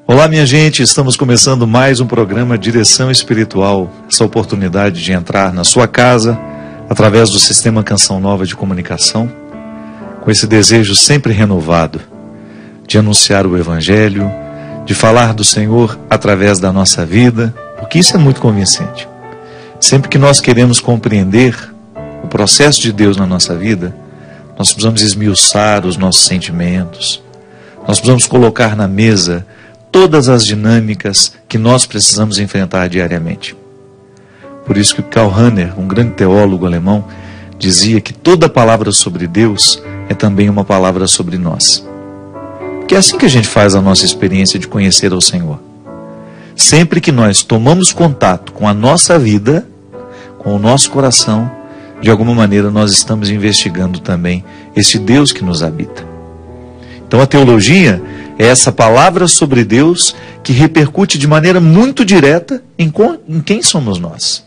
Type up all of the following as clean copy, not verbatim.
Olá, minha gente, estamos começando mais um programa Direção Espiritual. Essa oportunidade de entrar na sua casa através do Sistema Canção Nova de Comunicação, com esse desejo sempre renovado de anunciar o Evangelho, de falar do Senhor através da nossa vida, porque isso é muito convincente. Sempre que nós queremos compreender o processo de Deus na nossa vida, nós precisamos esmiuçar os nossos sentimentos, nós precisamos colocar na mesa todas as dinâmicas que nós precisamos enfrentar diariamente. Por isso que Karl Rahner, um grande teólogo alemão, dizia que toda palavra sobre Deus é também uma palavra sobre nós. Porque é assim que a gente faz a nossa experiência de conhecer ao Senhor. Sempre que nós tomamos contato com a nossa vida, com o nosso coração, de alguma maneira nós estamos investigando também esse Deus que nos habita. Então a teologia é essa palavra sobre Deus que repercute de maneira muito direta em quem somos nós.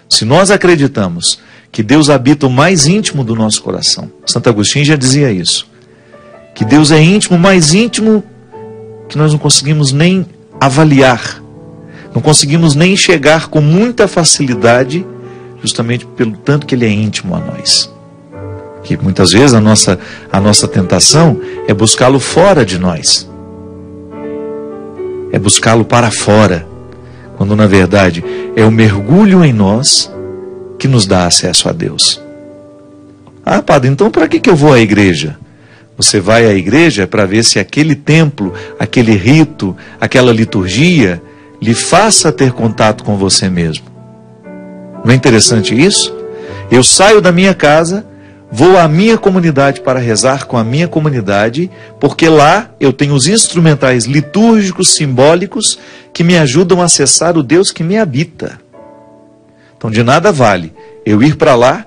Se nós acreditamos que Deus habita o mais íntimo do nosso coração, Santo Agostinho já dizia isso, que Deus é íntimo, mais íntimo, que nós não conseguimos nem avaliar, não conseguimos nem chegar com muita facilidade, justamente pelo tanto que Ele é íntimo a nós. Que muitas vezes a nossa tentação é buscá-lo fora de nós. É buscá-lo para fora. Quando na verdade é o mergulho em nós que nos dá acesso a Deus. Ah, padre, então para que eu vou à igreja? Você vai à igreja para ver se aquele templo, aquele rito, aquela liturgia lhe faça ter contato com você mesmo. Não é interessante isso? Eu saio da minha casa, vou à minha comunidade para rezar com a minha comunidade, porque lá eu tenho os instrumentais litúrgicos, simbólicos, que me ajudam a acessar o Deus que me habita. Então de nada vale eu ir para lá,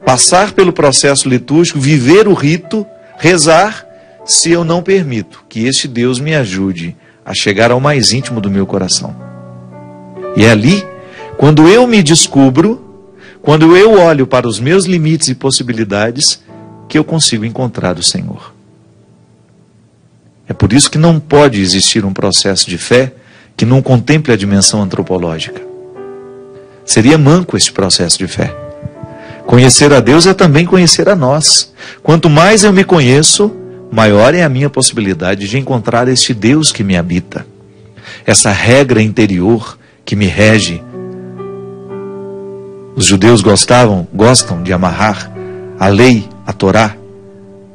passar pelo processo litúrgico, viver o rito, rezar, se eu não permito que este Deus me ajude a chegar ao mais íntimo do meu coração. E é ali, quando eu me descubro, quando eu olho para os meus limites e possibilidades, que eu consigo encontrar o Senhor. É por isso que não pode existir um processo de fé que não contemple a dimensão antropológica. Seria manco esse processo de fé. Conhecer a Deus é também conhecer a nós. Quanto mais eu me conheço, maior é a minha possibilidade de encontrar este Deus que me habita. Essa regra interior que me rege. Os judeus gostam de amarrar a lei, a Torá,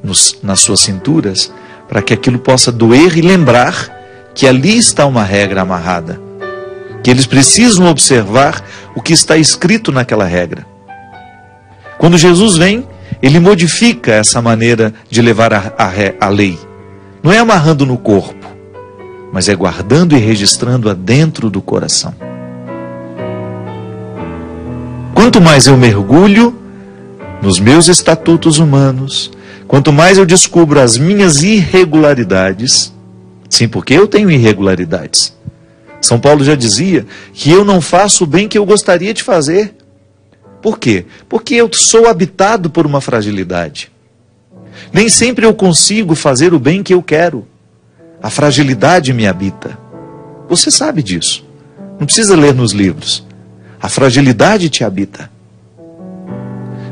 nas suas cinturas, para que aquilo possa doer e lembrar que ali está uma regra amarrada. Que eles precisam observar o que está escrito naquela regra. Quando Jesus vem, Ele modifica essa maneira de levar a lei. Não é amarrando no corpo, mas é guardando e registrando-a dentro do coração. Quanto mais eu mergulho nos meus estatutos humanos, quanto mais eu descubro as minhas irregularidades, sim, porque eu tenho irregularidades. São Paulo já dizia que eu não faço o bem que eu gostaria de fazer. Por quê? Porque eu sou habitado por uma fragilidade. Nem sempre eu consigo fazer o bem que eu quero. A fragilidade me habita. Você sabe disso. Não precisa ler nos livros. A fragilidade te habita.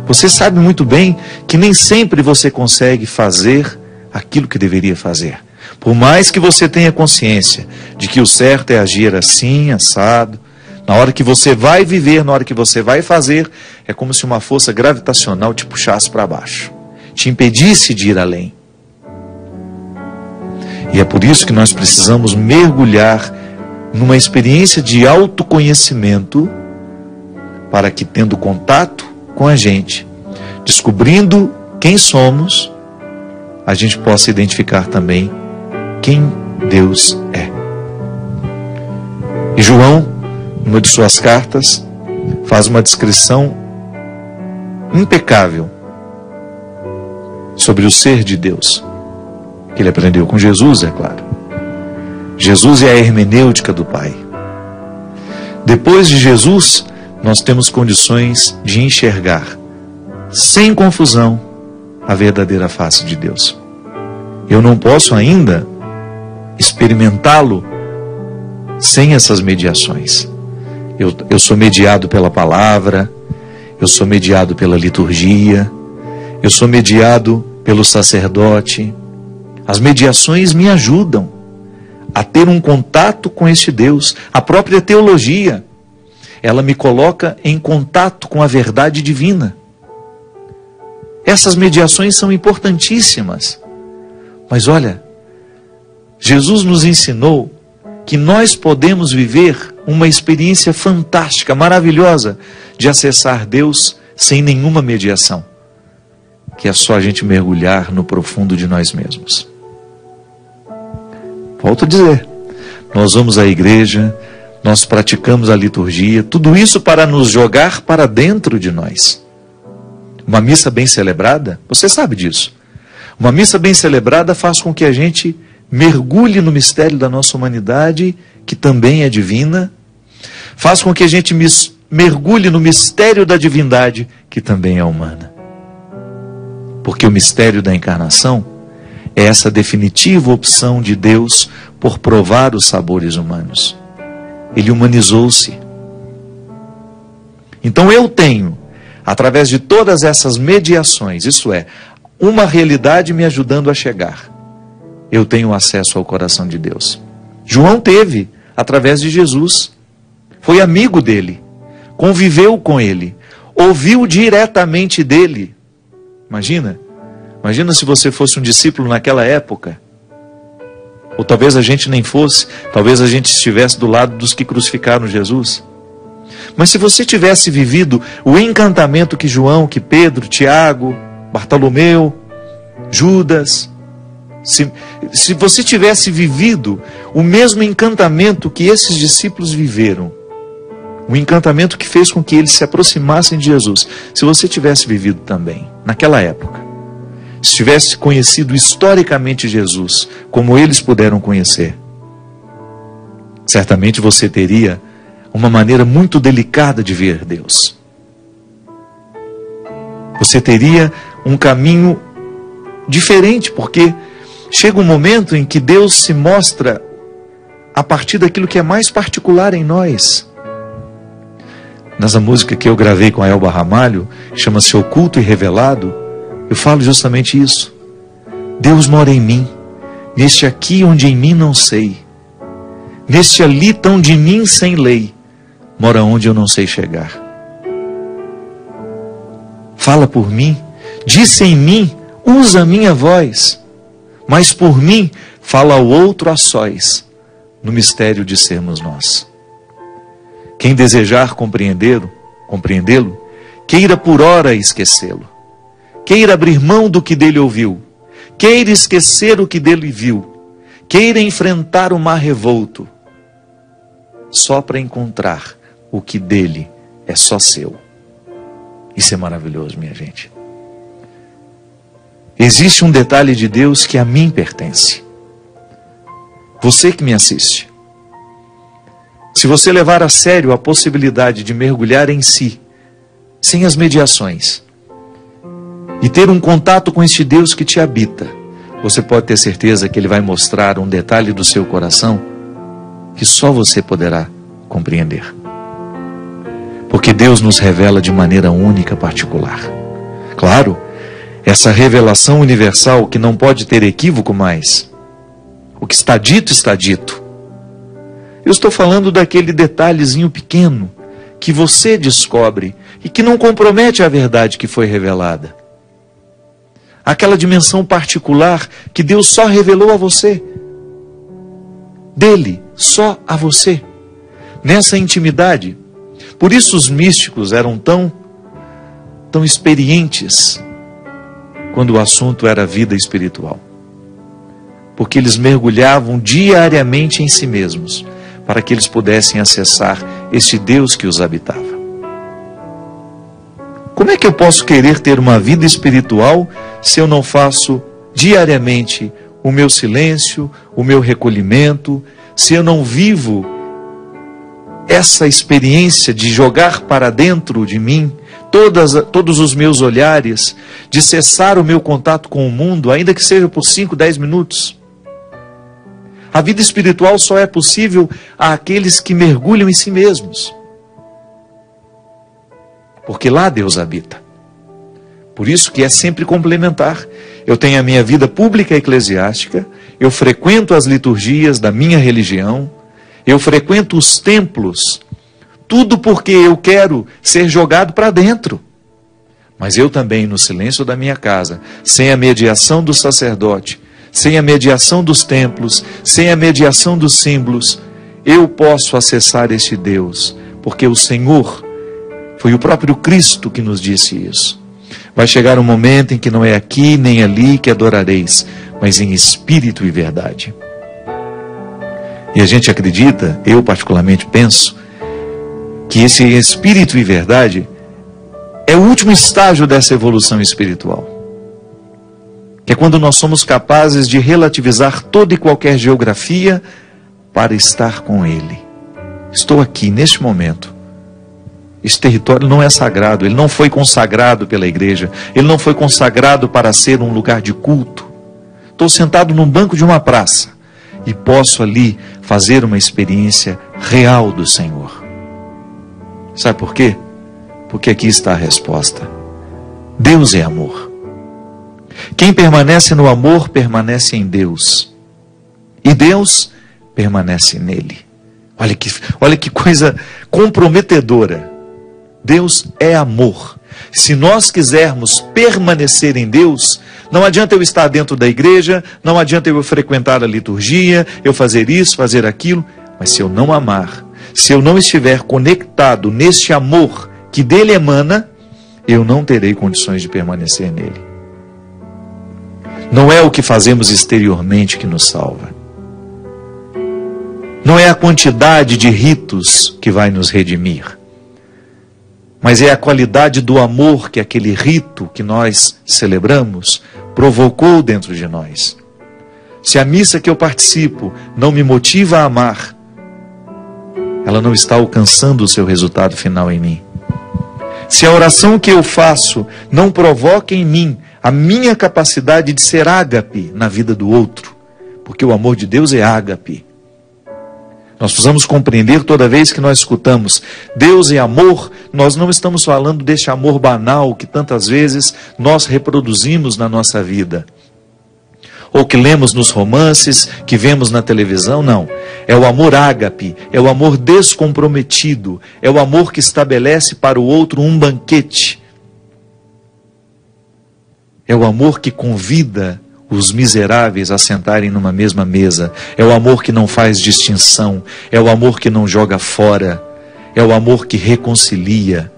Você sabe muito bem que nem sempre você consegue fazer aquilo que deveria fazer. Por mais que você tenha consciência de que o certo é agir assim, assado, na hora que você vai viver, na hora que você vai fazer, é como se uma força gravitacional te puxasse para baixo, te impedisse de ir além. E é por isso que nós precisamos mergulhar numa experiência de autoconhecimento, para que, tendo contato com a gente, descobrindo quem somos, a gente possa identificar também quem Deus é. E João, numa de suas cartas, faz uma descrição impecável sobre o ser de Deus, que ele aprendeu com Jesus, é claro. Jesus é a hermenêutica do Pai. Depois de Jesus, nós temos condições de enxergar, sem confusão, a verdadeira face de Deus. Eu não posso ainda experimentá-lo sem essas mediações. Eu sou mediado pela palavra, eu sou mediado pela liturgia, eu sou mediado pelo sacerdote. As mediações me ajudam a ter um contato com este Deus. A própria teologia, ela me coloca em contato com a verdade divina. Essas mediações são importantíssimas. Mas olha, Jesus nos ensinou que nós podemos viver uma experiência fantástica, maravilhosa, de acessar Deus sem nenhuma mediação, que é só a gente mergulhar no profundo de nós mesmos. Volto a dizer, nós vamos à igreja, nós praticamos a liturgia, tudo isso para nos jogar para dentro de nós. Uma missa bem celebrada, você sabe disso, uma missa bem celebrada faz com que a gente mergulhe no mistério da nossa humanidade, que também é divina, faz com que a gente mergulhe no mistério da divindade, que também é humana. Porque o mistério da encarnação é essa definitiva opção de Deus por provar os sabores humanos. Ele humanizou-se. Então eu tenho, através de todas essas mediações, isso é, uma realidade me ajudando a chegar, eu tenho acesso ao coração de Deus. João teve, através de Jesus. Foi amigo dele, conviveu com ele, ouviu diretamente dele. Imagina se você fosse um discípulo naquela época. Ou talvez a gente nem fosse, talvez a gente estivesse do lado dos que crucificaram Jesus. Mas se você tivesse vivido o encantamento que João, que Pedro, Tiago, Bartolomeu, Judas, se você tivesse vivido o mesmo encantamento que esses discípulos viveram, o encantamento que fez com que eles se aproximassem de Jesus, se você tivesse vivido também, naquela época, se tivesse conhecido historicamente Jesus, como eles puderam conhecer, certamente você teria uma maneira muito delicada de ver Deus. Você teria um caminho diferente, porque chega um momento em que Deus se mostra a partir daquilo que é mais particular em nós. Nessa música que eu gravei com a Elba Ramalho, chama-se Oculto e Revelado, eu falo justamente isso. Deus mora em mim, neste aqui onde em mim não sei, neste ali tão de mim sem lei, mora onde eu não sei chegar. Fala por mim, disse em mim, usa a minha voz, mas por mim fala ao outro a sós, no mistério de sermos nós. Quem desejar compreendê-lo, queira por ora esquecê-lo, queira abrir mão do que dele ouviu, queira esquecer o que dele viu, queira enfrentar o mar revolto, só para encontrar o que dele é só seu. Isso é maravilhoso, minha gente. Existe um detalhe de Deus que a mim pertence. Você que me assiste, se você levar a sério a possibilidade de mergulhar em si, sem as mediações, e ter um contato com este Deus que te habita, você pode ter certeza que Ele vai mostrar um detalhe do seu coração que só você poderá compreender. Porque Deus nos revela de maneira única, particular. Claro, essa revelação universal que não pode ter equívoco mais. O que está dito, está dito. Eu estou falando daquele detalhezinho pequeno que você descobre e que não compromete a verdade que foi revelada. Aquela dimensão particular que Deus só revelou a você. Dele, só a você. Nessa intimidade. Por isso os místicos eram tão experientes quando o assunto era vida espiritual. Porque eles mergulhavam diariamente em si mesmos, para que eles pudessem acessar este Deus que os habitava. Como é que eu posso querer ter uma vida espiritual se eu não faço diariamente o meu silêncio, o meu recolhimento, se eu não vivo essa experiência de jogar para dentro de mim todos os meus olhares, de cessar o meu contato com o mundo, ainda que seja por 5, 10 minutos? A vida espiritual só é possível àqueles que mergulham em si mesmos. Porque lá Deus habita. Por isso que é sempre complementar. Eu tenho a minha vida pública eclesiástica, eu frequento as liturgias da minha religião, eu frequento os templos, tudo porque eu quero ser jogado para dentro. Mas eu também, no silêncio da minha casa, sem a mediação do sacerdote, sem a mediação dos templos, sem a mediação dos símbolos, eu posso acessar este Deus, porque o Senhor, foi o próprio Cristo que nos disse isso. Vai chegar um momento em que não é aqui nem ali que adorareis, mas em espírito e verdade. E a gente acredita, eu particularmente penso, que esse espírito e verdade é o último estágio dessa evolução espiritual. Que é quando nós somos capazes de relativizar toda e qualquer geografia para estar com Ele. Estou aqui, neste momento. Esse território não é sagrado, ele não foi consagrado pela igreja, ele não foi consagrado para ser um lugar de culto. Estou sentado num banco de uma praça e posso ali fazer uma experiência real do Senhor. Sabe por quê? Porque aqui está a resposta. Deus é amor. Quem permanece no amor, permanece em Deus. E Deus permanece nele. Olha que coisa comprometedora. Deus é amor. Se nós quisermos permanecer em Deus, não adianta eu estar dentro da igreja, não adianta eu frequentar a liturgia, eu fazer isso, fazer aquilo, mas se eu não amar, se eu não estiver conectado neste amor que dele emana, eu não terei condições de permanecer nele. Não é o que fazemos exteriormente que nos salva. Não é a quantidade de ritos que vai nos redimir. Mas é a qualidade do amor que aquele rito que nós celebramos provocou dentro de nós. Se a missa que eu participo não me motiva a amar, ela não está alcançando o seu resultado final em mim. Se a oração que eu faço não provoca em mim a minha capacidade de ser ágape na vida do outro, porque o amor de Deus é ágape. Nós precisamos compreender toda vez que nós escutamos Deus é amor, nós não estamos falando deste amor banal que tantas vezes nós reproduzimos na nossa vida. Ou que lemos nos romances, que vemos na televisão, não. É o amor ágape, é o amor descomprometido, é o amor que estabelece para o outro um banquete. É o amor que convida os miseráveis a sentarem numa mesma mesa. É o amor que não faz distinção. É o amor que não joga fora. É o amor que reconcilia.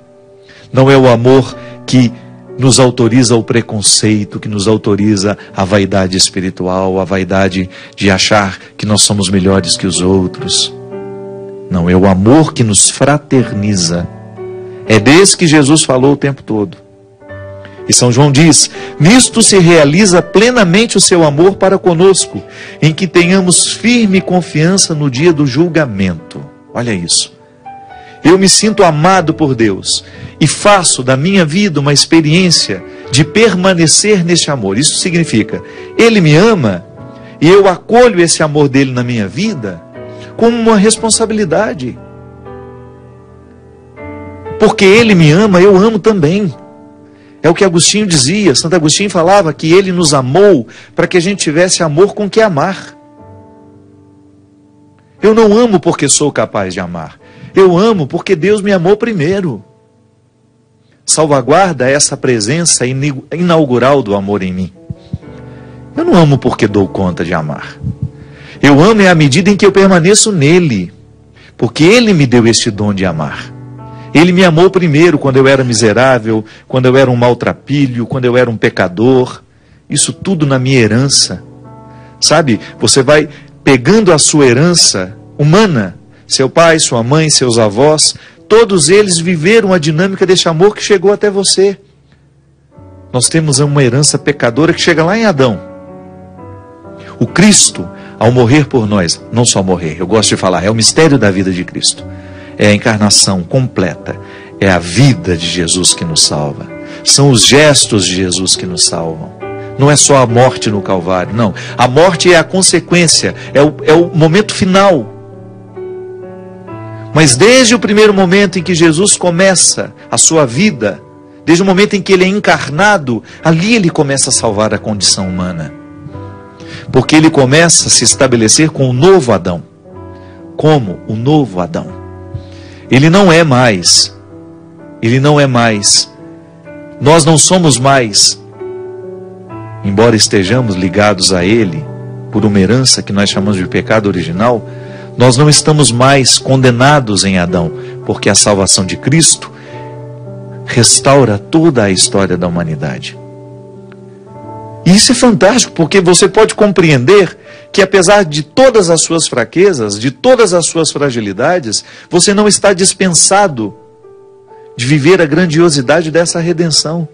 Não é o amor que nos autoriza o preconceito, que nos autoriza a vaidade espiritual, a vaidade de achar que nós somos melhores que os outros. Não, é o amor que nos fraterniza. É desse que Jesus falou o tempo todo. E São João diz, nisto se realiza plenamente o seu amor para conosco, em que tenhamos firme confiança no dia do julgamento. Olha isso. Eu me sinto amado por Deus e faço da minha vida uma experiência de permanecer neste amor. Isso significa, Ele me ama e eu acolho esse amor dele na minha vida como uma responsabilidade. Porque Ele me ama, eu amo também. É o que Agostinho dizia, Santo Agostinho falava que Ele nos amou para que a gente tivesse amor com que amar. Eu não amo porque sou capaz de amar. Eu amo porque Deus me amou primeiro. Salvaguarda essa presença inaugural do amor em mim. Eu não amo porque dou conta de amar. Eu amo à medida em que eu permaneço nele, porque Ele me deu este dom de amar. Ele me amou primeiro quando eu era miserável, quando eu era um maltrapilho, quando eu era um pecador. Isso tudo na minha herança. Sabe, você vai pegando a sua herança humana, seu pai, sua mãe, seus avós, todos eles viveram a dinâmica deste amor que chegou até você. Nós temos uma herança pecadora que chega lá em Adão. O Cristo, ao morrer por nós, não só morrer, eu gosto de falar, é o mistério da vida de Cristo. É a encarnação completa, é a vida de Jesus que nos salva. São os gestos de Jesus que nos salvam. Não é só a morte no Calvário, não. A morte é a consequência, é o momento final. Mas desde o primeiro momento em que Jesus começa a sua vida, desde o momento em que ele é encarnado, ali ele começa a salvar a condição humana. Porque ele começa a se estabelecer com o novo Adão. Como o novo Adão. Ele não é mais. Nós não somos mais, embora estejamos ligados a ele, por uma herança que nós chamamos de pecado original, nós não estamos mais condenados em Adão, porque a salvação de Cristo restaura toda a história da humanidade. E isso é fantástico, porque você pode compreender que apesar de todas as suas fraquezas, de todas as suas fragilidades, você não está dispensado de viver a grandiosidade dessa redenção.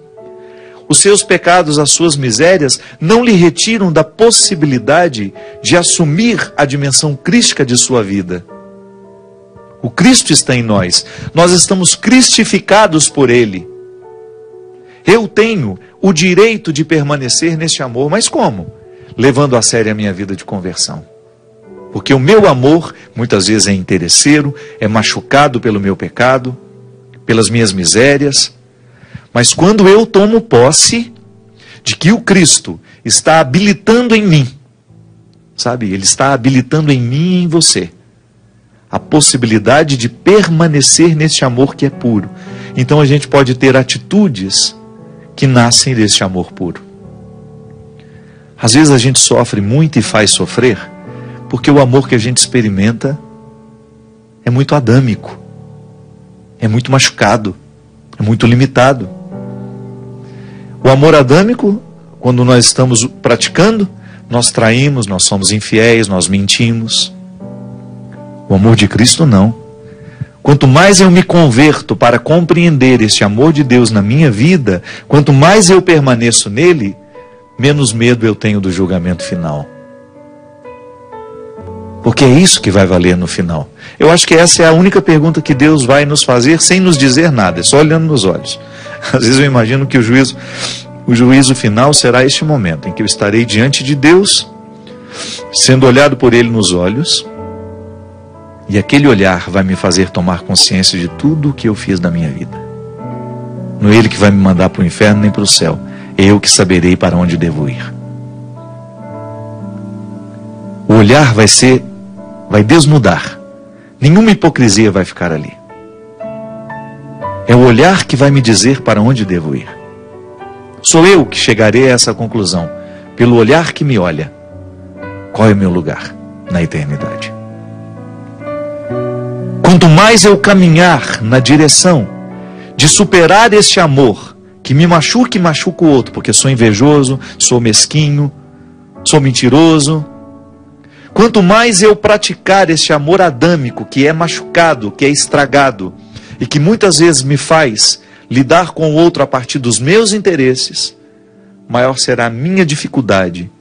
Os seus pecados, as suas misérias, não lhe retiram da possibilidade de assumir a dimensão crística de sua vida. O Cristo está em nós. Nós estamos cristificados por Ele. Eu tenho o direito de permanecer neste amor, mas como? Levando a sério a minha vida de conversão. Porque o meu amor, muitas vezes é interesseiro, é machucado pelo meu pecado, pelas minhas misérias. Mas quando eu tomo posse de que o Cristo está habilitando em mim, sabe? Ele está habilitando em mim e em você a possibilidade de permanecer neste amor que é puro. Então a gente pode ter atitudes que nascem deste amor puro. Às vezes a gente sofre muito e faz sofrer porque o amor que a gente experimenta é muito adâmico, é muito machucado, é muito limitado. O amor adâmico, quando nós estamos praticando, nós traímos, nós somos infiéis, nós mentimos. O amor de Cristo não. Quanto mais eu me converto para compreender este amor de Deus na minha vida, quanto mais eu permaneço nele, menos medo eu tenho do julgamento final. Porque é isso que vai valer no final. Eu acho que essa é a única pergunta que Deus vai nos fazer sem nos dizer nada, é só olhando nos olhos. Às vezes eu imagino que o juízo final será este momento em que eu estarei diante de Deus, sendo olhado por Ele nos olhos, e aquele olhar vai me fazer tomar consciência de tudo o que eu fiz na minha vida. Não é Ele que vai me mandar para o inferno nem para o céu, é eu que saberei para onde devo ir. O olhar vai desnudar, nenhuma hipocrisia vai ficar ali. É o olhar que vai me dizer para onde devo ir. Sou eu que chegarei a essa conclusão, pelo olhar que me olha. Qual é o meu lugar na eternidade? Quanto mais eu caminhar na direção de superar este amor, que me machuca e machuca o outro, porque sou invejoso, sou mesquinho, sou mentiroso. Quanto mais eu praticar este amor adâmico, que é machucado, que é estragado, e que muitas vezes me faz lidar com o outro a partir dos meus interesses, maior será a minha dificuldade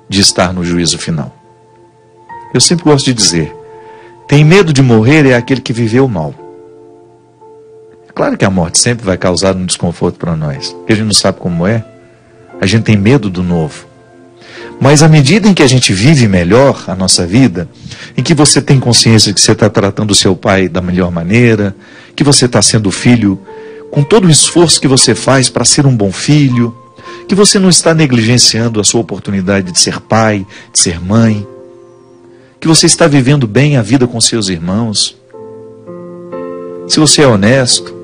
de estar no juízo final. Eu sempre gosto de dizer, tem medo de morrer é aquele que viveu mal. É claro que a morte sempre vai causar um desconforto para nós, porque a gente não sabe como é, a gente tem medo do novo. Mas à medida em que a gente vive melhor a nossa vida, em que você tem consciência que você está tratando o seu pai da melhor maneira, que você está sendo filho com todo o esforço que você faz para ser um bom filho, que você não está negligenciando a sua oportunidade de ser pai, de ser mãe, que você está vivendo bem a vida com seus irmãos, se você é honesto,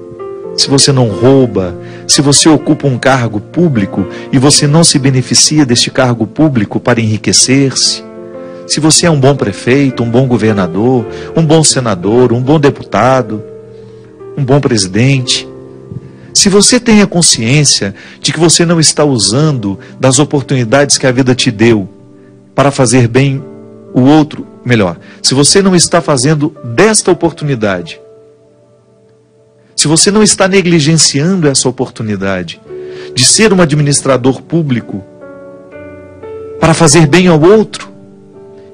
se você não rouba, se você ocupa um cargo público e você não se beneficia deste cargo público para enriquecer-se, se você é um bom prefeito, um bom governador, um bom senador, um bom deputado, um bom presidente, se você tem a consciência de que você não está usando das oportunidades que a vida te deu para fazer bem o outro, melhor, se você não está fazendo desta oportunidade, se você não está negligenciando essa oportunidade de ser um administrador público para fazer bem ao outro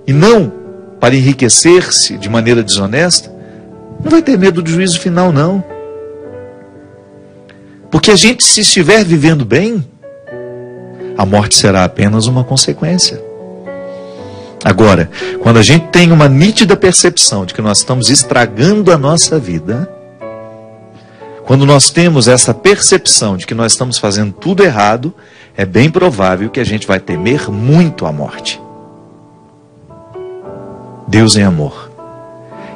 e não para enriquecer-se de maneira desonesta, não vai ter medo do juízo final, não. Porque a gente, se estiver vivendo bem, a morte será apenas uma consequência. Agora, quando a gente tem uma nítida percepção de que nós estamos estragando a nossa vida, quando nós temos essa percepção de que nós estamos fazendo tudo errado, é bem provável que a gente vai temer muito a morte. Deus é amor.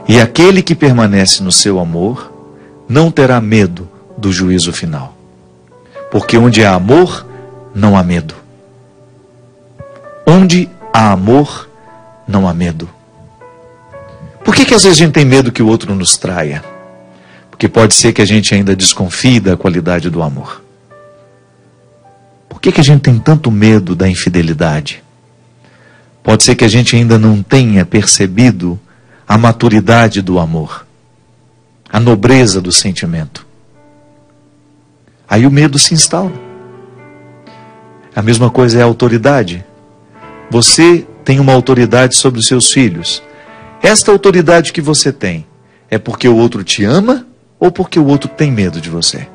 E aquele que permanece no seu amor não terá medo do juízo final. Porque onde há amor, não há medo. Onde há amor, não há medo. Por que às vezes a gente tem medo que o outro nos traia? Porque pode ser que a gente ainda desconfie da qualidade do amor. Por que a gente tem tanto medo da infidelidade? Pode ser que a gente ainda não tenha percebido a maturidade do amor, a nobreza do sentimento. Aí o medo se instala. A mesma coisa é a autoridade. Você tem uma autoridade sobre os seus filhos. Esta autoridade que você tem é porque o outro te ama ou porque o outro tem medo de você?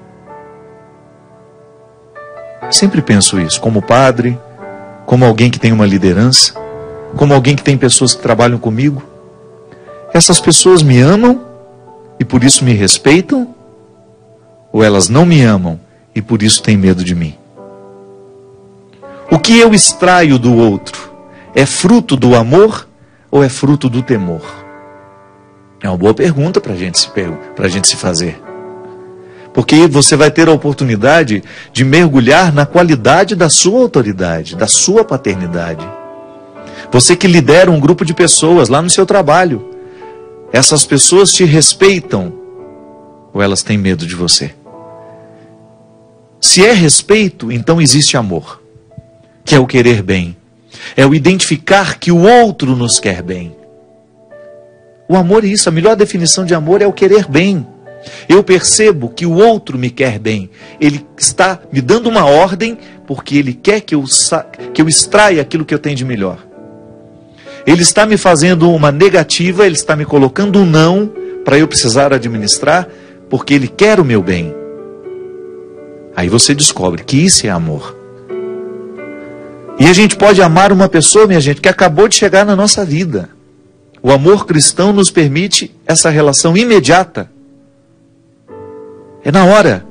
Sempre penso isso, como padre, como alguém que tem uma liderança, como alguém que tem pessoas que trabalham comigo. Essas pessoas me amam e por isso me respeitam? Ou elas não me amam e por isso têm medo de mim? O que eu extraio do outro é fruto do amor ou é fruto do temor? É uma boa pergunta para a gente se fazer. Porque você vai ter a oportunidade de mergulhar na qualidade da sua autoridade, da sua paternidade. Você que lidera um grupo de pessoas lá no seu trabalho, essas pessoas te respeitam ou elas têm medo de você? Se é respeito, então existe amor, que é o querer bem. É o identificar que o outro nos quer bem. O amor é isso, a melhor definição de amor é o querer bem. Eu percebo que o outro me quer bem. Ele está me dando uma ordem porque ele quer que eu extraia aquilo que eu tenho de melhor. Ele está me fazendo uma negativa, ele está me colocando um não para eu precisar administrar porque ele quer o meu bem. Aí você descobre que isso é amor. E a gente pode amar uma pessoa, minha gente, que acabou de chegar na nossa vida. O amor cristão nos permite essa relação imediata. É na hora.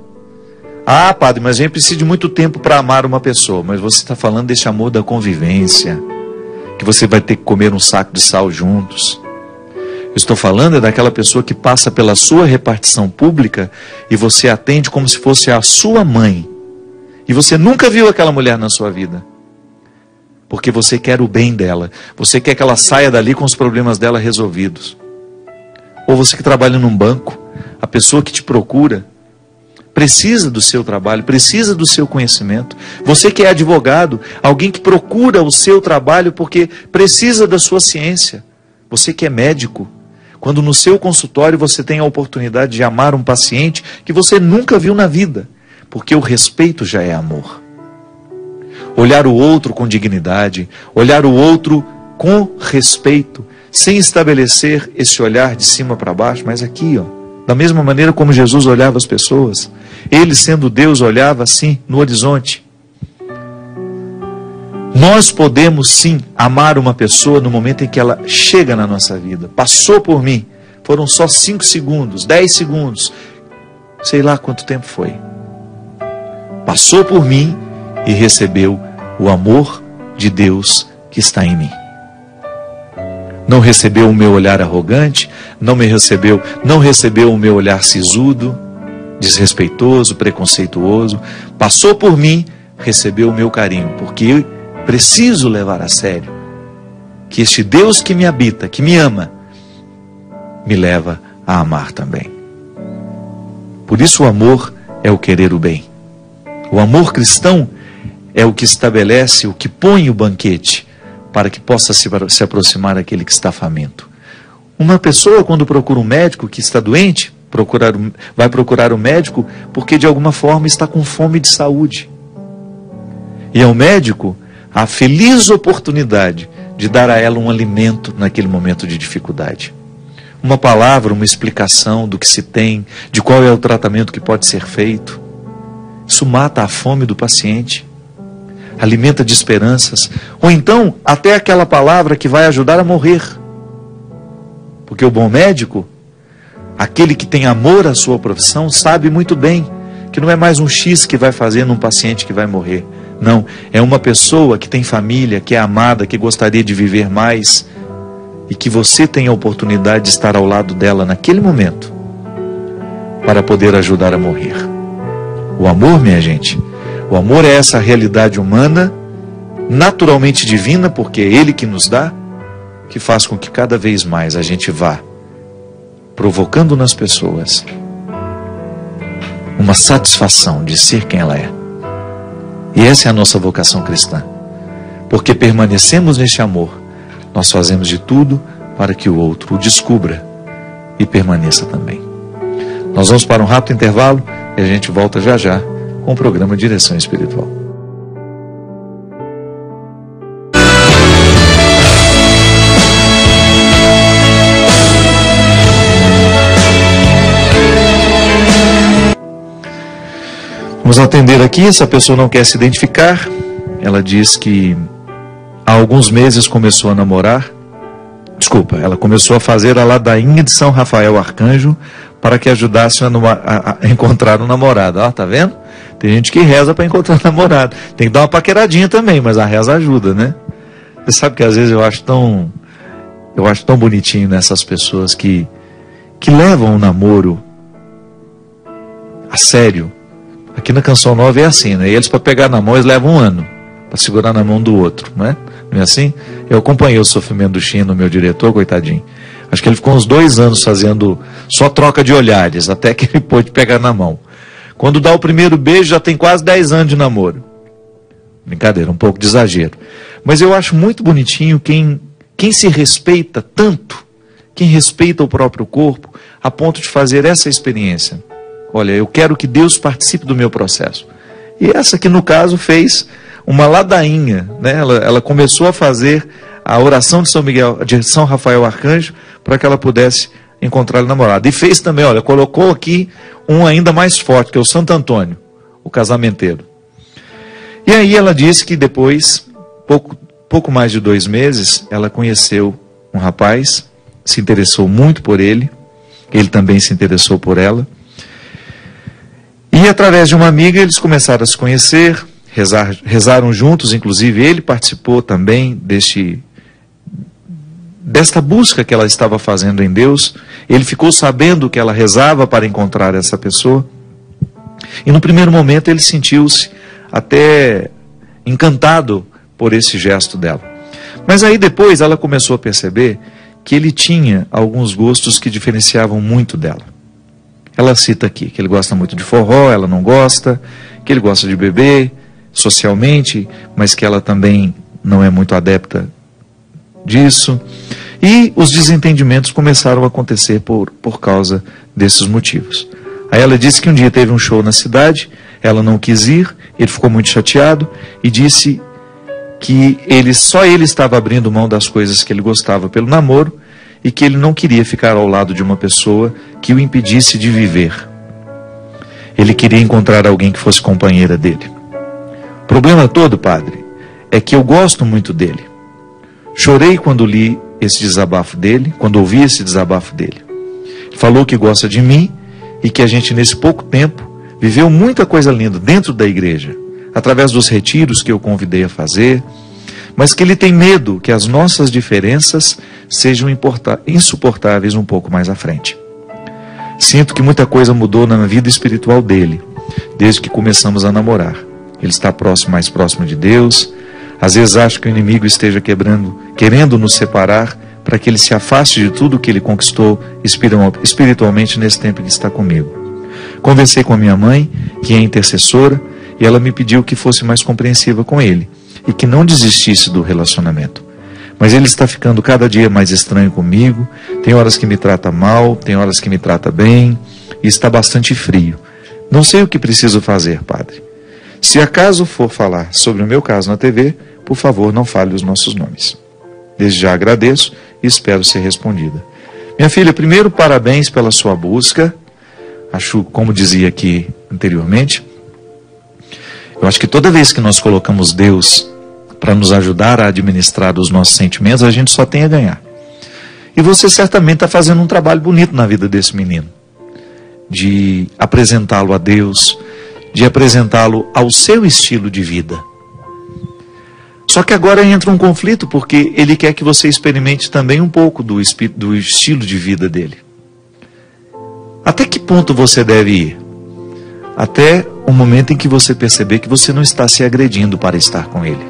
Ah, padre, mas a gente precisa de muito tempo para amar uma pessoa. Mas você está falando desse amor da convivência, que você vai ter que comer um saco de sal juntos. Eu estou falando daquela pessoa que passa pela sua repartição pública e você atende como se fosse a sua mãe. E você nunca viu aquela mulher na sua vida. Porque você quer o bem dela. Você quer que ela saia dali com os problemas dela resolvidos. Ou você que trabalha num banco, a pessoa que te procura precisa do seu trabalho, precisa do seu conhecimento. Você que é advogado, alguém que procura o seu trabalho porque precisa da sua ciência. Você que é médico, quando no seu consultório você tem a oportunidade de amar um paciente que você nunca viu na vida, porque o respeito já é amor. Olhar o outro com dignidade, olhar o outro com respeito, sem estabelecer esse olhar de cima para baixo, mas aqui, da mesma maneira como Jesus olhava as pessoas, ele sendo Deus olhava assim no horizonte. Nós podemos sim amar uma pessoa no momento em que ela chega na nossa vida, passou por mim, foram só 5 segundos, 10 segundos, sei lá quanto tempo foi. Passou por mim e recebeu o amor de Deus que está em mim. Não recebeu o meu olhar arrogante, não recebeu o meu olhar sisudo, desrespeitoso, preconceituoso. Passou por mim, recebeu o meu carinho, porque eu preciso levar a sério que este Deus que me habita, que me ama, me leva a amar também. Por isso o amor é o querer o bem. O amor cristão é o que estabelece, o que põe o banquete para que possa se aproximar daquele que está faminto. Uma pessoa, quando procura um médico que está doente, vai procurar o médico porque de alguma forma está com fome de saúde. E ao médico, a feliz oportunidade de dar a ela um alimento naquele momento de dificuldade. Uma palavra, uma explicação do que se tem, de qual é o tratamento que pode ser feito. Isso mata a fome do paciente, alimenta de esperanças, ou então até aquela palavra que vai ajudar a morrer. Porque o bom médico, aquele que tem amor à sua profissão, sabe muito bem que não é mais um X que vai fazer num paciente que vai morrer. Não, é uma pessoa que tem família, que é amada, que gostaria de viver mais, e que você tem a oportunidade de estar ao lado dela naquele momento, para poder ajudar a morrer. O amor, minha gente, o amor é essa realidade humana, naturalmente divina, porque é Ele que nos dá, que faz com que cada vez mais a gente vá provocando nas pessoas uma satisfação de ser quem ela é. E essa é a nossa vocação cristã. Porque permanecemos neste amor, nós fazemos de tudo para que o outro o descubra e permaneça também. Nós vamos para um rápido intervalo e a gente volta já já com o programa Direção Espiritual. Vamos atender aqui, essa pessoa não quer se identificar. Ela diz que há alguns meses começou a namorar. Ela começou a fazer a ladainha de São Rafael Arcanjo para que ajudasse a encontrar um namorado. Ó, tá vendo? Tem gente que reza para encontrar um namorado. Tem que dar uma paqueradinha também, mas a reza ajuda, né? Você sabe que às vezes eu acho tão bonitinho nessas pessoas que levam o namoro a sério. Aqui na Canção Nova é assim, né? E eles, para pegar na mão, eles levam um ano para segurar na mão do outro, não é? Não é assim? Eu acompanhei o sofrimento do Chino, meu diretor, coitadinho. Acho que ele ficou uns 2 anos fazendo só troca de olhares, até que ele pôde pegar na mão. Quando dá o primeiro beijo, já tem quase 10 anos de namoro. Brincadeira, um pouco de exagero. Mas eu acho muito bonitinho quem se respeita tanto, quem respeita o próprio corpo, a ponto de fazer essa experiência. Olha, eu quero que Deus participe do meu processo. E essa que no caso fez uma ladainha, né? Ela começou a fazer a oração de São Rafael Arcanjo para que ela pudesse encontrar o namorado. E fez também, olha, colocou aqui um ainda mais forte, que é o Santo Antônio, o casamenteiro. E aí ela disse que depois, pouco mais de 2 meses, ela conheceu um rapaz, se interessou muito por ele também se interessou por ela. E através de uma amiga eles começaram a se conhecer, rezaram juntos, inclusive ele participou também desta busca que ela estava fazendo em Deus. Ele ficou sabendo que ela rezava para encontrar essa pessoa. E no primeiro momento ele sentiu-se até encantado por esse gesto dela. Mas aí depois ela começou a perceber que ele tinha alguns gostos que diferenciavam muito dela. Ela cita aqui que ele gosta muito de forró, ela não gosta, que ele gosta de beber socialmente, mas que ela também não é muito adepta disso. E os desentendimentos começaram a acontecer por causa desses motivos. Aí ela disse que um dia teve um show na cidade, ela não quis ir, ele ficou muito chateado e disse que só ele estava abrindo mão das coisas que ele gostava pelo namoro, e que ele não queria ficar ao lado de uma pessoa que o impedisse de viver. Ele queria encontrar alguém que fosse companheira dele. O problema todo, padre, é que eu gosto muito dele. Chorei quando li esse desabafo dele, quando ouvi esse desabafo dele. Ele falou que gosta de mim e que a gente, nesse pouco tempo, viveu muita coisa linda dentro da igreja, através dos retiros que eu convidei a fazer, mas que ele tem medo que as nossas diferenças sejam insuportáveis um pouco mais à frente. Sinto que muita coisa mudou na vida espiritual dele, desde que começamos a namorar. Ele está mais próximo de Deus. Às vezes acho que o inimigo esteja querendo nos separar, para que ele se afaste de tudo que ele conquistou espiritualmente nesse tempo que está comigo. Conversei com a minha mãe, que é intercessora, e ela me pediu que fosse mais compreensiva com ele e que não desistisse do relacionamento. Mas ele está ficando cada dia mais estranho comigo, tem horas que me trata mal, tem horas que me trata bem, e está bastante frio. Não sei o que preciso fazer, padre. Se acaso for falar sobre o meu caso na TV, por favor, não fale os nossos nomes. Desde já agradeço e espero ser respondida. Minha filha, primeiro, parabéns pela sua busca. Acho, como dizia aqui anteriormente, Eu acho que toda vez que nós colocamos Deus para nos ajudar a administrar os nossos sentimentos, a gente só tem a ganhar. E você certamente está fazendo um trabalho bonito na vida desse menino, de apresentá-lo a Deus, de apresentá-lo ao seu estilo de vida. Só que agora entra um conflito, porque ele quer que você experimente também um pouco do estilo de vida dele. Até que ponto você deve ir? Até o momento em que você perceber que você não está se agredindo para estar com ele.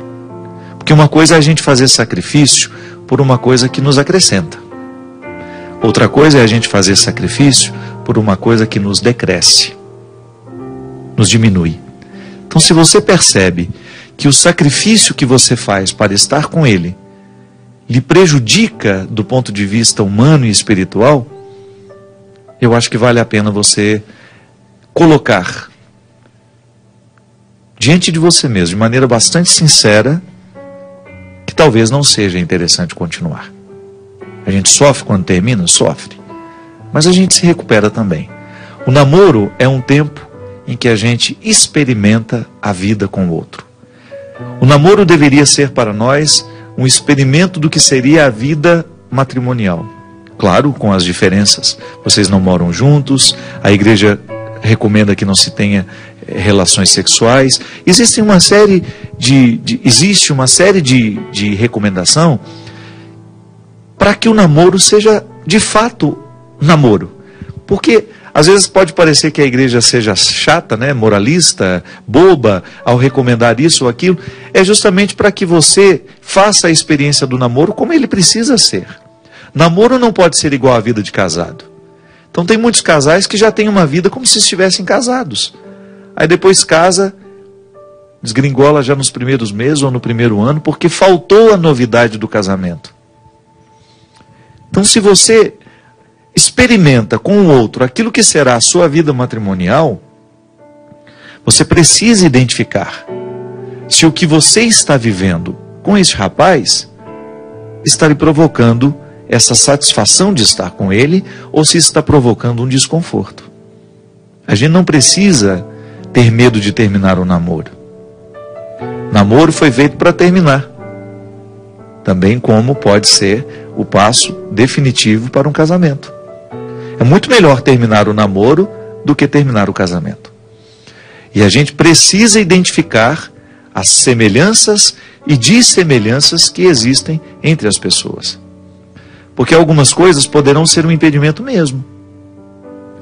Porque uma coisa é a gente fazer sacrifício por uma coisa que nos acrescenta. Outra coisa é a gente fazer sacrifício por uma coisa que nos decresce, nos diminui. Então, se você percebe que o sacrifício que você faz para estar com ele lhe prejudica do ponto de vista humano e espiritual, eu acho que vale a pena você colocar diante de você mesmo, de maneira bastante sincera, que talvez não seja interessante continuar. A gente sofre quando termina? Sofre. Mas a gente se recupera também. O namoro é um tempo em que a gente experimenta a vida com o outro. O namoro deveria ser para nós um experimento do que seria a vida matrimonial. Claro, com as diferenças. Vocês não moram juntos, a igreja recomenda que não se tenha relações sexuais. Existe uma série de recomendação para que o namoro seja de fato namoro. Porque às vezes pode parecer que a igreja seja chata, né, moralista, boba, ao recomendar isso ou aquilo. É justamente para que você faça a experiência do namoro como ele precisa ser. Namoro não pode ser igual à vida de casado. Então tem muitos casais que já têm uma vida como se estivessem casados. Aí depois casa, desgringola já nos primeiros meses ou no primeiro ano, porque faltou a novidade do casamento. Então, se você experimenta com o outro aquilo que será a sua vida matrimonial, você precisa identificar se o que você está vivendo com esse rapaz está lhe provocando essa satisfação de estar com ele ou se está provocando um desconforto. A gente não precisa ter medo de terminar o namoro. Namoro foi feito para terminar. Também como pode ser o passo definitivo para um casamento. É muito melhor terminar o namoro do que terminar o casamento. E a gente precisa identificar as semelhanças e dissemelhanças que existem entre as pessoas. Porque algumas coisas poderão ser um impedimento mesmo.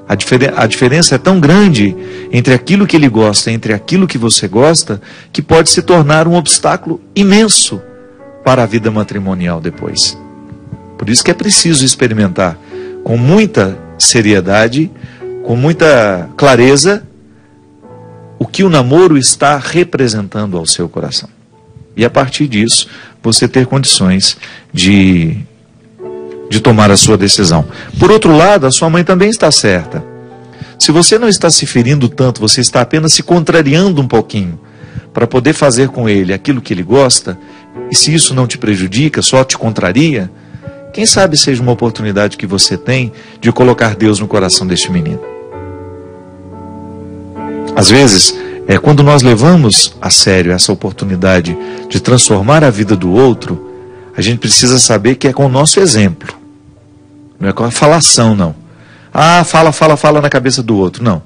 A diferença é tão grande entre aquilo que ele gosta e entre aquilo que você gosta, que pode se tornar um obstáculo imenso para a vida matrimonial depois. Por isso que é preciso experimentar com muita seriedade, com muita clareza, o que o namoro está representando ao seu coração. E a partir disso, você ter condições de tomar a sua decisão. Por outro lado, a sua mãe também está certa. Se você não está se ferindo tanto, você está apenas se contrariando um pouquinho para poder fazer com ele aquilo que ele gosta, e se isso não te prejudica, só te contraria, quem sabe seja uma oportunidade que você tem de colocar Deus no coração deste menino. Às vezes, quando nós levamos a sério essa oportunidade de transformar a vida do outro, a gente precisa saber que é com o nosso exemplo. Não é com a falação, não. Ah, fala na cabeça do outro. Não.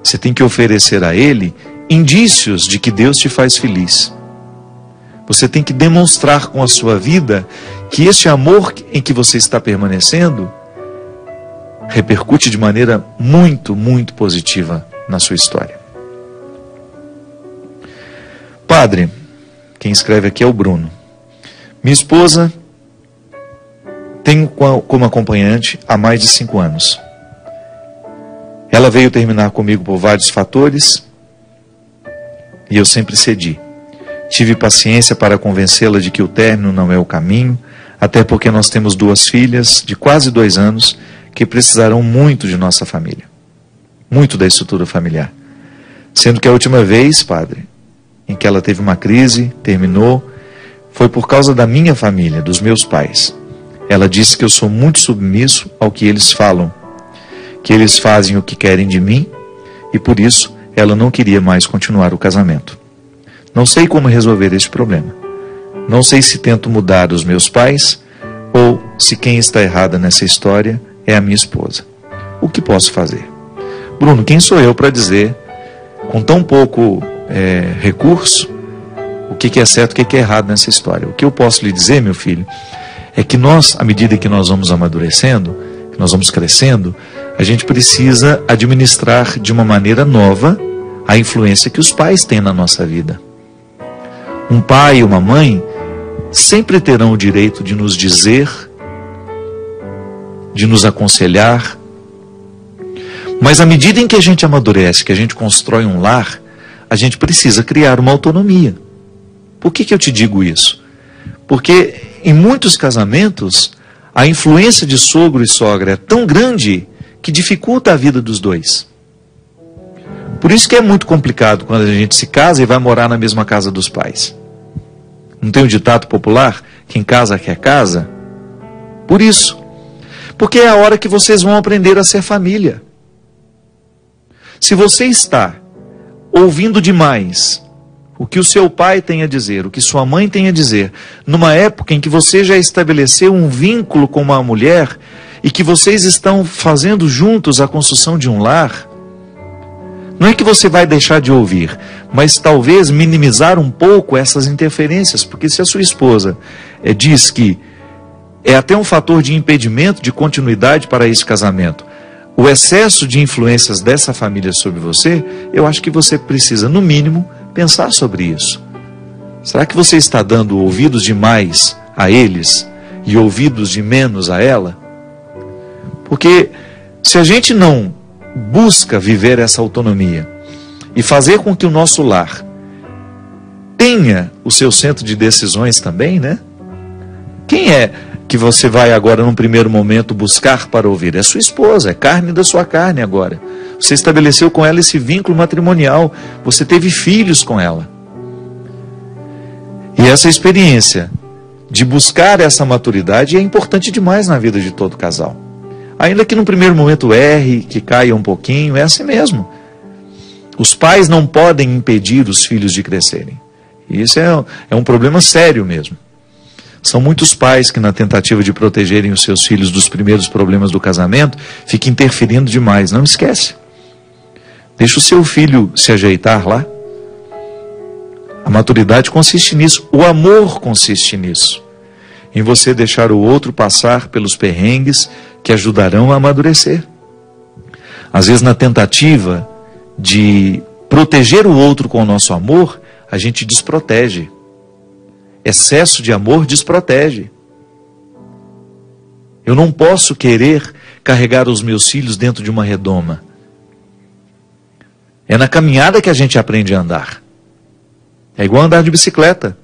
Você tem que oferecer a ele indícios de que Deus te faz feliz. Você tem que demonstrar com a sua vida que este amor em que você está permanecendo repercute de maneira muito, muito positiva na sua história. Padre, quem escreve aqui é o Bruno. Minha esposa tenho como acompanhante há mais de 5 anos. Ela veio terminar comigo por vários fatores e eu sempre cedi. Tive paciência para convencê-la de que o término não é o caminho, até porque nós temos 2 filhas de quase 2 anos que precisarão muito de nossa família, muito da estrutura familiar. Sendo que a última vez, padre, em que ela teve uma crise, terminou, foi por causa da minha família, dos meus pais. Ela disse que eu sou muito submisso ao que eles falam, que eles fazem o que querem de mim, e por isso ela não queria mais continuar o casamento. Não sei como resolver este problema. Não sei se tento mudar os meus pais ou se quem está errada nessa história é a minha esposa. O que posso fazer? Bruno, quem sou eu para dizer, com tão pouco recurso, o que é certo e o que é errado nessa história? O que eu posso lhe dizer, meu filho, é que nós, à medida que nós vamos amadurecendo, que nós vamos crescendo, a gente precisa administrar de uma maneira nova a influência que os pais têm na nossa vida. Um pai e uma mãe sempre terão o direito de nos dizer, de nos aconselhar, mas à medida em que a gente amadurece, que a gente constrói um lar, a gente precisa criar uma autonomia. Por que eu te digo isso? Porque em muitos casamentos, a influência de sogro e sogra é tão grande que dificulta a vida dos dois. Por isso que é muito complicado quando a gente se casa e vai morar na mesma casa dos pais. Não tem o ditado popular? Quem casa quer casa? Por isso. Porque é a hora que vocês vão aprender a ser família. Se você está ouvindo demais o que o seu pai tem a dizer, o que sua mãe tem a dizer, numa época em que você já estabeleceu um vínculo com uma mulher e que vocês estão fazendo juntos a construção de um lar, não é que você vai deixar de ouvir, mas talvez minimizar um pouco essas interferências, porque se a sua esposa diz que é até um fator de impedimento de continuidade para esse casamento, o excesso de influências dessa família sobre você, eu acho que você precisa, no mínimo, pensar sobre isso. Será que você está dando ouvidos demais a eles e ouvidos de menos a ela? Porque se a gente não busca viver essa autonomia e fazer com que o nosso lar tenha o seu centro de decisões também, né? Quem é que você vai agora, num primeiro momento, buscar para ouvir? É sua esposa, é carne da sua carne agora. Você estabeleceu com ela esse vínculo matrimonial, você teve filhos com ela. E essa experiência de buscar essa maturidade é importante demais na vida de todo casal. Ainda que no primeiro momento erre, que caia um pouquinho, é assim mesmo. Os pais não podem impedir os filhos de crescerem. E isso é um problema sério mesmo. São muitos pais que, na tentativa de protegerem os seus filhos dos primeiros problemas do casamento, ficam interferindo demais. Não esquece. Deixa o seu filho se ajeitar lá. A maturidade consiste nisso. O amor consiste nisso. Em você deixar o outro passar pelos perrengues que ajudarão a amadurecer. Às vezes, na tentativa de proteger o outro com o nosso amor, a gente desprotege. Excesso de amor desprotege. Eu não posso querer carregar os meus filhos dentro de uma redoma. É na caminhada que a gente aprende a andar. É igual andar de bicicleta.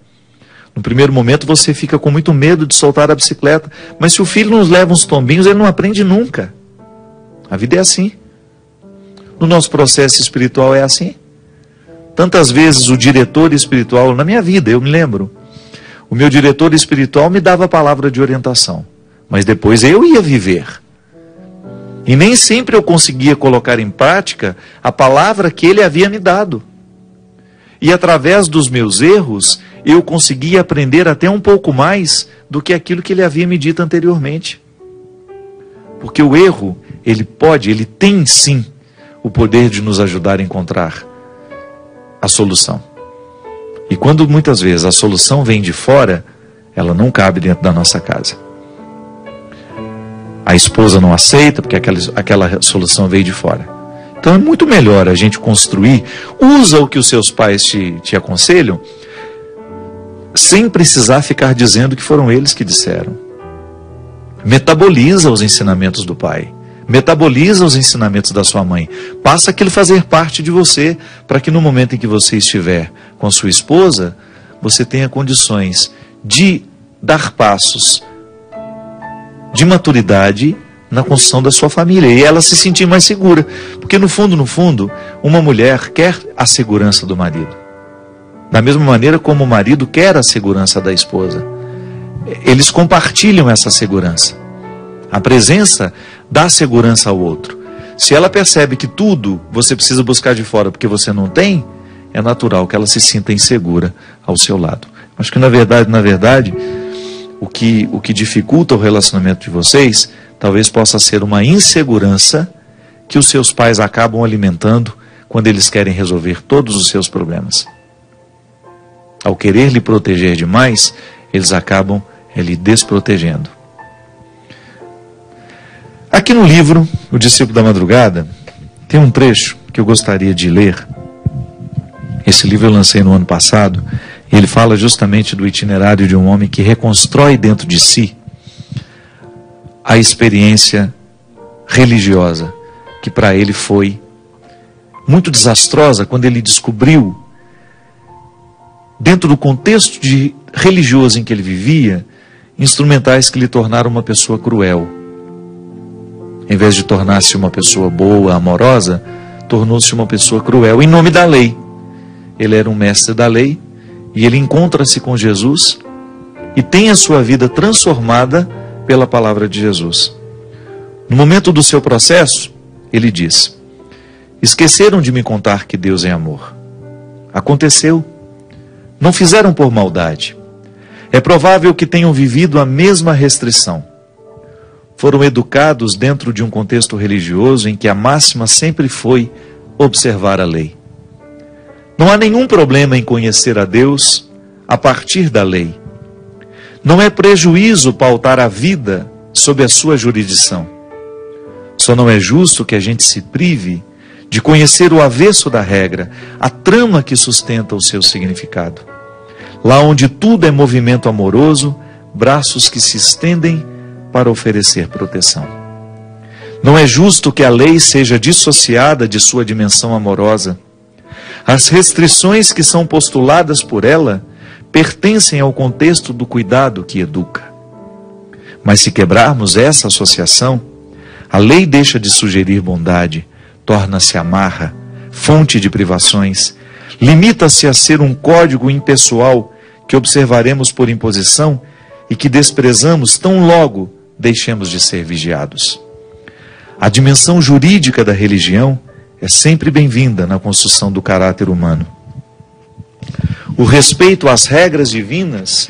No primeiro momento você fica com muito medo de soltar a bicicleta, mas se o filho nos leva uns tombinhos, ele não aprende nunca. A vida é assim. No nosso processo espiritual é assim. Tantas vezes o diretor espiritual, na minha vida, eu me lembro, o meu diretor espiritual me dava a palavra de orientação, mas depois eu ia viver. E nem sempre eu conseguia colocar em prática a palavra que ele havia me dado. E através dos meus erros, eu conseguia aprender até um pouco mais do que aquilo que ele havia me dito anteriormente. Porque o erro, ele tem sim o poder de nos ajudar a encontrar a solução. E quando muitas vezes a solução vem de fora, ela não cabe dentro da nossa casa. A esposa não aceita porque aquela solução veio de fora. Então é muito melhor a gente construir, usa o que os seus pais te aconselham, sem precisar ficar dizendo que foram eles que disseram. Metaboliza os ensinamentos do pai. Metaboliza os ensinamentos da sua mãe. Passa aquilo a fazer parte de você, para que no momento em que você estiver com sua esposa, você tenha condições de dar passos de maturidade na construção da sua família, e ela se sentir mais segura. Porque no fundo, uma mulher quer a segurança do marido. Da mesma maneira como o marido quer a segurança da esposa. Eles compartilham essa segurança. A presença dá segurança ao outro. Se ela percebe que tudo você precisa buscar de fora porque você não tem, é natural que ela se sinta insegura ao seu lado. Acho que na verdade, o que dificulta o relacionamento de vocês, talvez possa ser uma insegurança que os seus pais acabam alimentando quando eles querem resolver todos os seus problemas. Ao querer lhe proteger demais, eles acabam lhe desprotegendo. Aqui no livro, O Discípulo da Madrugada, tem um trecho que eu gostaria de ler. Esse livro eu lancei no ano passado, e ele fala justamente do itinerário de um homem que reconstrói dentro de si a experiência religiosa, que para ele foi muito desastrosa quando ele descobriu, dentro do contexto religioso em que ele vivia, instrumentais que lhe tornaram uma pessoa cruel. Em vez de tornar-se uma pessoa boa, amorosa, tornou-se uma pessoa cruel em nome da lei. Ele era um mestre da lei e ele encontra-se com Jesus e tem a sua vida transformada pela palavra de Jesus. No momento do seu processo, ele diz: esqueceram de me contar que Deus é amor. Aconteceu. Não fizeram por maldade. É provável que tenham vivido a mesma restrição. Foram educados dentro de um contexto religioso em que a máxima sempre foi observar a lei. Não há nenhum problema em conhecer a Deus a partir da lei. Não é prejuízo pautar a vida sob a sua jurisdição. Só não é justo que a gente se prive de conhecer o avesso da regra, a trama que sustenta o seu significado. Lá onde tudo é movimento amoroso, braços que se estendem para oferecer proteção. Não é justo que a lei seja dissociada de sua dimensão amorosa. As restrições que são postuladas por ela pertencem ao contexto do cuidado que educa. Mas se quebrarmos essa associação, a lei deixa de sugerir bondade, torna-se amarra, fonte de privações, limita-se a ser um código impessoal que observaremos por imposição e que desprezamos tão logo deixemos de ser vigiados. A dimensão jurídica da religião é sempre bem-vinda na construção do caráter humano. O respeito às regras divinas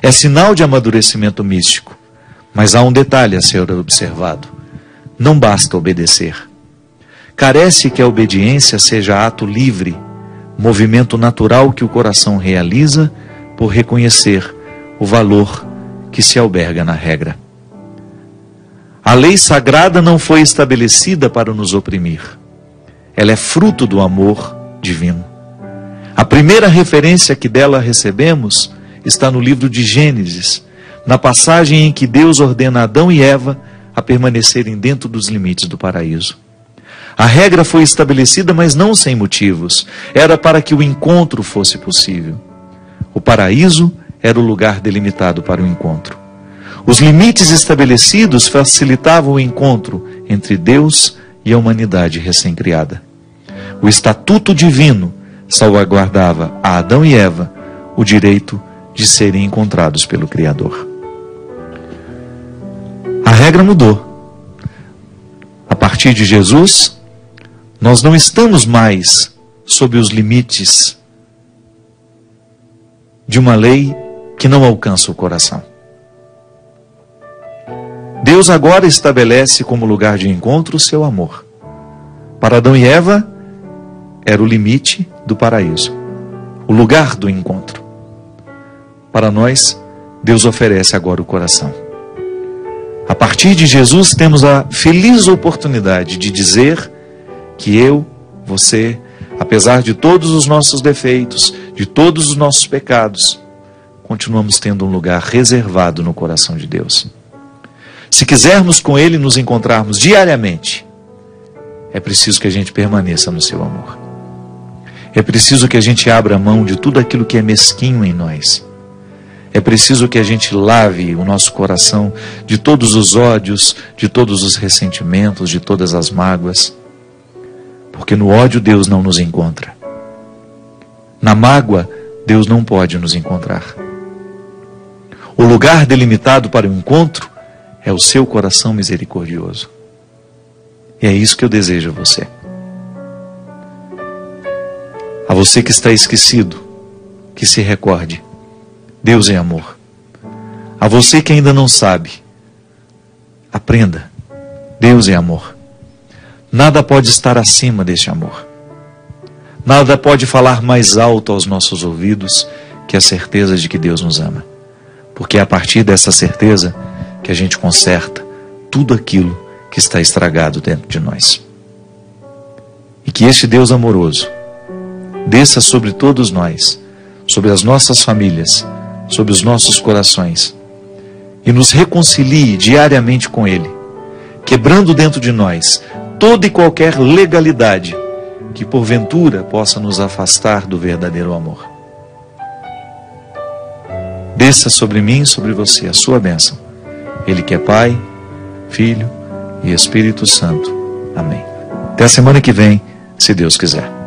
é sinal de amadurecimento místico, mas há um detalhe a ser observado: não basta obedecer. Carece que a obediência seja ato livre, movimento natural que o coração realiza por reconhecer o valor que se alberga na regra. A lei sagrada não foi estabelecida para nos oprimir. Ela é fruto do amor divino. A primeira referência que dela recebemos está no livro de Gênesis, na passagem em que Deus ordena Adão e Eva a permanecerem dentro dos limites do paraíso. A regra foi estabelecida, mas não sem motivos. Era para que o encontro fosse possível. O paraíso era o lugar delimitado para o encontro. Os limites estabelecidos facilitavam o encontro entre Deus e a humanidade recém-criada. O estatuto divino salvaguardava a Adão e Eva o direito de serem encontrados pelo Criador. A regra mudou. A partir de Jesus, nós não estamos mais sob os limites de uma lei que não alcança o coração. Deus agora estabelece como lugar de encontro o seu amor. Para Adão e Eva, era o limite do paraíso, o lugar do encontro. Para nós, Deus oferece agora o coração. A partir de Jesus, temos a feliz oportunidade de dizer que eu, você, apesar de todos os nossos defeitos, de todos os nossos pecados, continuamos tendo um lugar reservado no coração de Deus. Se quisermos com Ele nos encontrarmos diariamente, é preciso que a gente permaneça no seu amor. É preciso que a gente abra mão de tudo aquilo que é mesquinho em nós. É preciso que a gente lave o nosso coração de todos os ódios, de todos os ressentimentos, de todas as mágoas. Porque no ódio Deus não nos encontra. Na mágoa, Deus não pode nos encontrar. O lugar delimitado para o encontro é o seu coração misericordioso. E é isso que eu desejo a você. A você que está esquecido, que se recorde. Deus é amor. A você que ainda não sabe, aprenda. Deus é amor. Nada pode estar acima deste amor. Nada pode falar mais alto aos nossos ouvidos que a certeza de que Deus nos ama. Porque é a partir dessa certeza que a gente conserta tudo aquilo que está estragado dentro de nós. E que este Deus amoroso desça sobre todos nós, sobre as nossas famílias, sobre os nossos corações, e nos reconcilie diariamente com Ele, quebrando dentro de nós toda e qualquer legalidade que porventura possa nos afastar do verdadeiro amor. Desça sobre mim e sobre você a sua bênção. Ele que é Pai, Filho e Espírito Santo. Amém. Até a semana que vem, se Deus quiser.